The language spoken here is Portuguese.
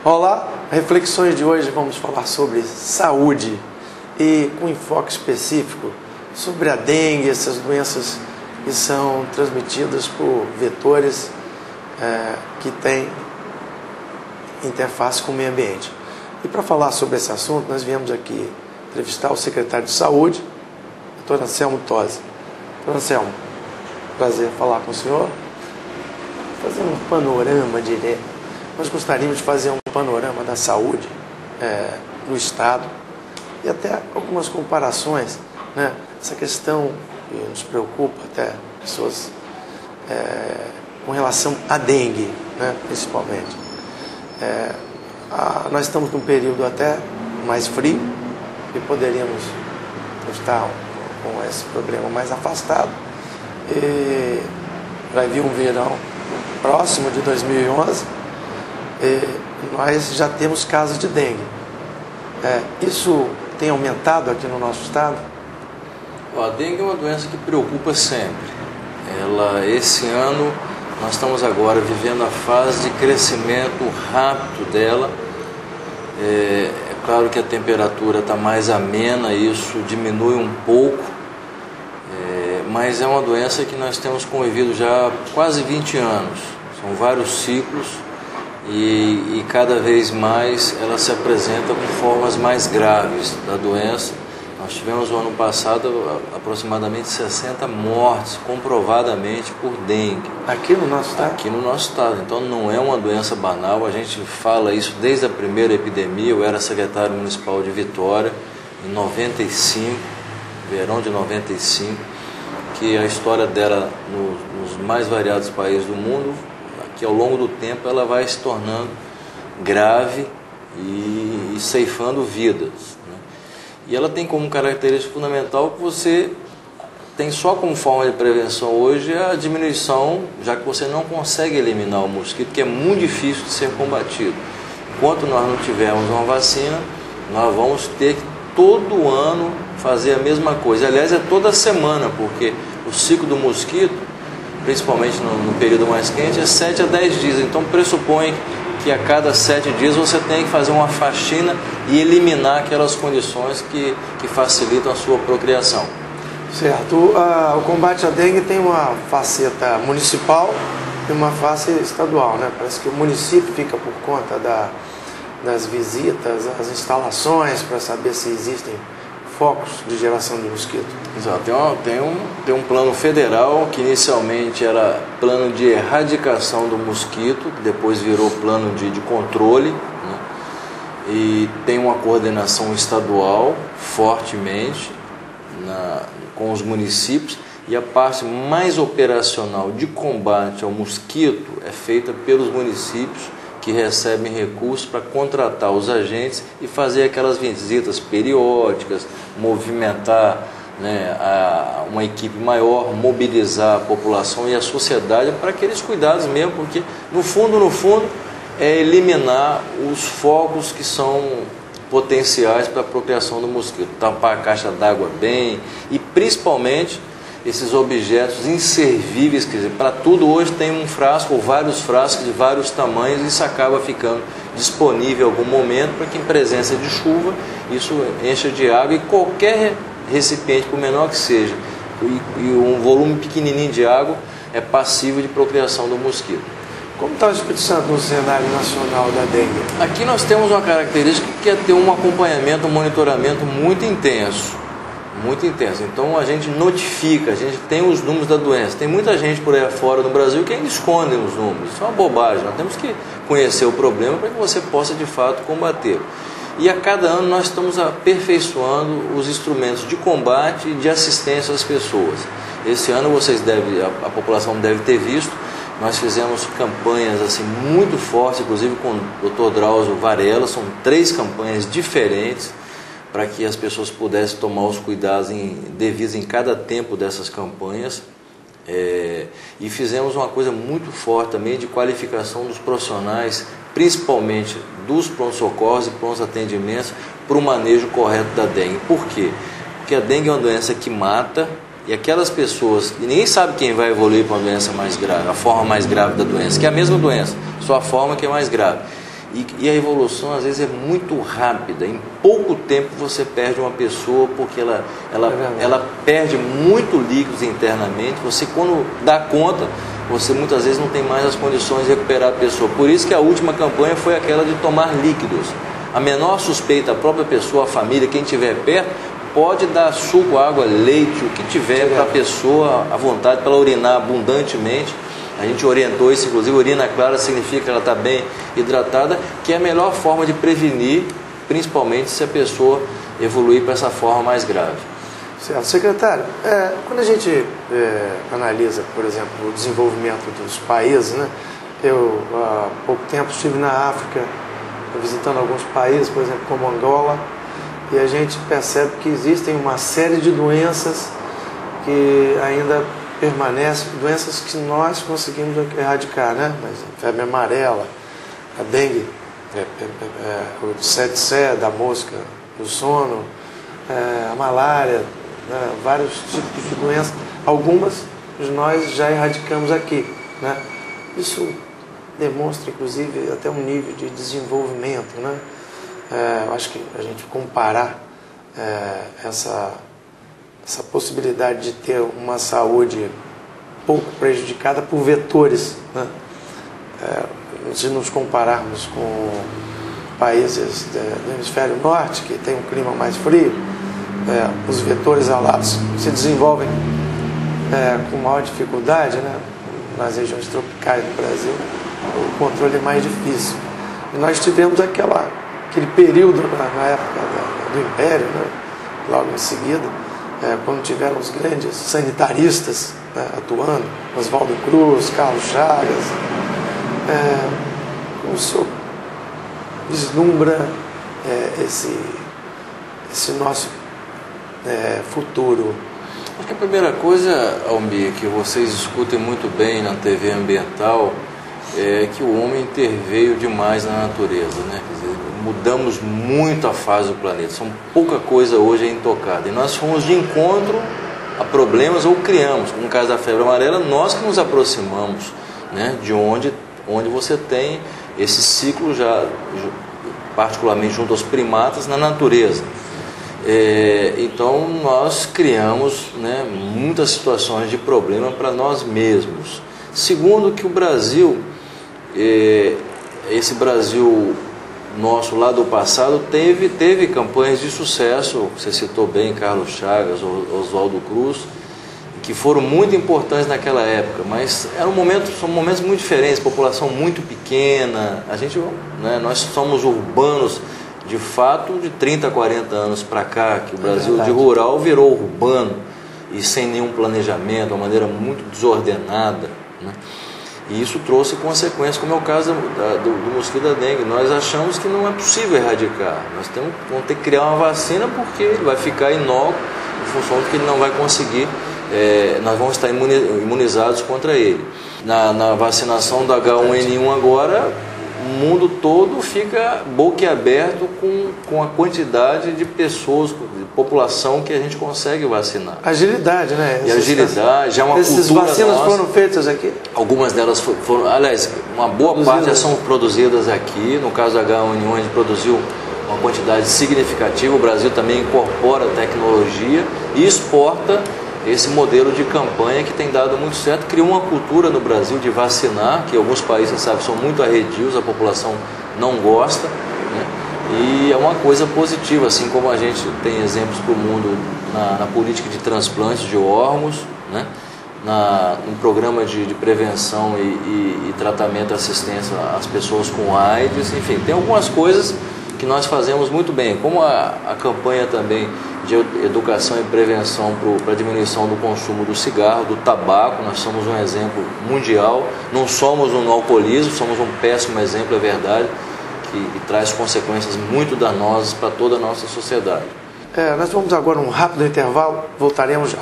Olá, reflexões de hoje vamos falar sobre saúde e com enfoque específico sobre a dengue, essas doenças que são transmitidas por vetores que têm interface com o meio ambiente. E para falar sobre esse assunto, nós viemos aqui entrevistar o secretário de Saúde, Dr. Anselmo Tosi. Dr. Anselmo, prazer falar com o senhor. Fazer um panorama direto. Nós gostaríamos de fazer um panorama da saúde no Estado e até algumas comparações, né? Essa questão que nos preocupa até pessoas com relação à dengue, né? Principalmente. Nós estamos num período até mais frio e poderíamos estar com esse problema mais afastado. E vai vir um verão próximo de 2011. Nós já temos casos de dengue. Isso tem aumentado aqui no nosso estado? A dengue é uma doença que preocupa sempre. Esse ano, nós estamos agora vivendo a fase de crescimento rápido dela. É claro que a temperatura está mais amena, isso diminui um pouco, mas é uma doença que nós temos convivido já há quase 20 anos. São vários ciclos. E cada vez mais ela se apresenta com formas mais graves da doença. Nós tivemos no ano passado aproximadamente 60 mortes comprovadamente por dengue. Aqui no nosso estado? Aqui no nosso estado. Então não é uma doença banal, a gente fala isso desde a primeira epidemia. Eu era secretário municipal de Vitória em 95, verão de 95, que a história dela nos mais variados países do mundo, que ao longo do tempo ela vai se tornando grave e ceifando vidas, né? E ela tem como característica fundamental que você tem só como forma de prevenção hoje a diminuição, já que você não consegue eliminar o mosquito, que é muito difícil de ser combatido. Enquanto nós não tivermos uma vacina, nós vamos ter que todo ano fazer a mesma coisa. Aliás, é toda semana, porque o ciclo do mosquito, principalmente no período mais quente, é 7 a 10 dias. Então pressupõe que a cada 7 dias você tem que fazer uma faxina e eliminar aquelas condições que facilitam a sua procriação. Certo. O combate à dengue tem uma faceta municipal e uma face estadual, né? Parece que o município fica por conta das visitas, as instalações, para saber se existem focos de geração de mosquito. Exato. Tem um plano federal que inicialmente era plano de erradicação do mosquito, que depois virou plano de controle, né? E tem uma coordenação estadual fortemente com os municípios, e a parte mais operacional de combate ao mosquito é feita pelos municípios, que recebem recursos para contratar os agentes e fazer aquelas visitas periódicas, movimentar, né, uma equipe maior, mobilizar a população e a sociedade para aqueles cuidados mesmo, porque no fundo é eliminar os focos que são potenciais para a procriação do mosquito, tampar a caixa d'água bem e principalmente esses objetos inservíveis, quer dizer, para tudo hoje tem um frasco ou vários frascos de vários tamanhos, e isso acaba ficando disponível em algum momento para que em presença de chuva isso encha de água, e qualquer recipiente, por menor que seja, e um volume pequenininho de água é passível de procriação do mosquito. Como está o Espírito Santo no cenário nacional da dengue? Aqui nós temos uma característica que é ter um acompanhamento, um monitoramento muito intenso. Muito intenso. Então a gente notifica, a gente tem os números da doença. Tem muita gente por aí fora no Brasil que ainda esconde os números. Isso é uma bobagem. Nós temos que conhecer o problema para que você possa de fato combater. E a cada ano nós estamos aperfeiçoando os instrumentos de combate e de assistência às pessoas. Esse ano a população deve ter visto, nós fizemos campanhas assim muito fortes, inclusive com o Dr. Drauzio Varela. São 3 campanhas diferentes, para que as pessoas pudessem tomar os cuidados devidos em cada tempo dessas campanhas. E fizemos uma coisa muito forte também de qualificação dos profissionais, principalmente dos pronto-socorros e prontos atendimentos, para o manejo correto da dengue. Por quê? Porque a dengue é uma doença que mata, e aquelas pessoas, e ninguém sabe quem vai evoluir para uma doença mais grave, a forma mais grave da doença, que é a mesma doença, só a forma que é mais grave. E a evolução às vezes é muito rápida. Em pouco tempo você perde uma pessoa porque ela perde muito líquidos internamente. Você, quando dá conta, você muitas vezes não tem mais as condições de recuperar a pessoa. Por isso que a última campanha foi aquela de tomar líquidos. A menor suspeita, a própria pessoa, a família, quem estiver perto, pode dar suco, água, leite, o que tiver para a pessoa à vontade, para ela urinar abundantemente. A gente orientou isso, inclusive urina clara significa que ela está bem hidratada, que é a melhor forma de prevenir, principalmente se a pessoa evoluir para essa forma mais grave. Certo. Secretário, quando a gente analisa, por exemplo, o desenvolvimento dos países, né? Eu há pouco tempo estive na África, visitando alguns países, por exemplo, como Angola, e a gente percebe que existem uma série de doenças que ainda permanecem, doenças que nós conseguimos erradicar, né? Mas a febre amarela, a dengue, o tsetse, da mosca do sono, a malária, né? Vários tipos de doenças. Algumas nós já erradicamos aqui, né? Isso demonstra, inclusive, até um nível de desenvolvimento, né? Eu acho que a gente comparar essa possibilidade de ter uma saúde pouco prejudicada por vetores, né? Se nos compararmos com países do hemisfério norte, que tem um clima mais frio, os vetores alados se desenvolvem com maior dificuldade, né? Nas regiões tropicais do Brasil, o controle é mais difícil. E nós tivemos aquele período na época do Império, né? Logo em seguida, quando tiveram os grandes sanitaristas, né, atuando, Oswaldo Cruz, Carlos Chagas, como o senhor vislumbra esse nosso futuro? Acho que a primeira coisa, Almir, que vocês escutem muito bem na TV ambiental, é que o homem interveio demais na natureza, né? Quer dizer, mudamos muito a fase do planeta, são pouca coisa hoje intocada, e nós fomos de encontro a problemas ou criamos, como no caso da febre amarela, nós que nos aproximamos, né, de onde você tem esse ciclo já, particularmente junto aos primatas, na natureza. Então nós criamos, né, muitas situações de problema para nós mesmos. Segundo, que o Brasil, esse Brasil nosso lá do passado teve campanhas de sucesso, você citou bem Carlos Chagas, Oswaldo Cruz, que foram muito importantes naquela época, mas são momentos muito diferentes, população muito pequena, nós somos urbanos de fato de 30, 40 anos para cá, que o Brasil de rural virou urbano e sem nenhum planejamento, de uma maneira muito desordenada, né? E isso trouxe consequências, como é o caso do mosquito da dengue. Nós achamos que não é possível erradicar, vamos ter que criar uma vacina porque ele vai ficar inócuo em função de que ele não vai conseguir, nós vamos estar imunizados contra ele. Na vacinação do H1N1 agora, o mundo todo fica boquiaberto com a quantidade de pessoas, de população que a gente consegue vacinar. Agilidade, né? E agilidade, já é uma cultura nossa. Essas vacinas foram feitas aqui? Algumas delas foram, aliás, uma boa parte já são produzidas aqui. No caso da H1N1, a gente produziu uma quantidade significativa. O Brasil também incorpora tecnologia e exporta esse modelo de campanha que tem dado muito certo. Criou uma cultura no Brasil de vacinar, que alguns países, sabe, são muito arredios, a população não gosta, né? E é uma coisa positiva, assim como a gente tem exemplos para o mundo na política de transplantes de órgãos, né? No programa de prevenção e tratamento e assistência às pessoas com AIDS, enfim, tem algumas coisas que nós fazemos muito bem, como a campanha também de educação e prevenção para a diminuição do consumo do cigarro, do tabaco. Nós somos um exemplo mundial, não somos um alcoolismo, somos um péssimo exemplo, é verdade, que traz consequências muito danosas para toda a nossa sociedade. Nós vamos agora a um rápido intervalo, voltaremos já.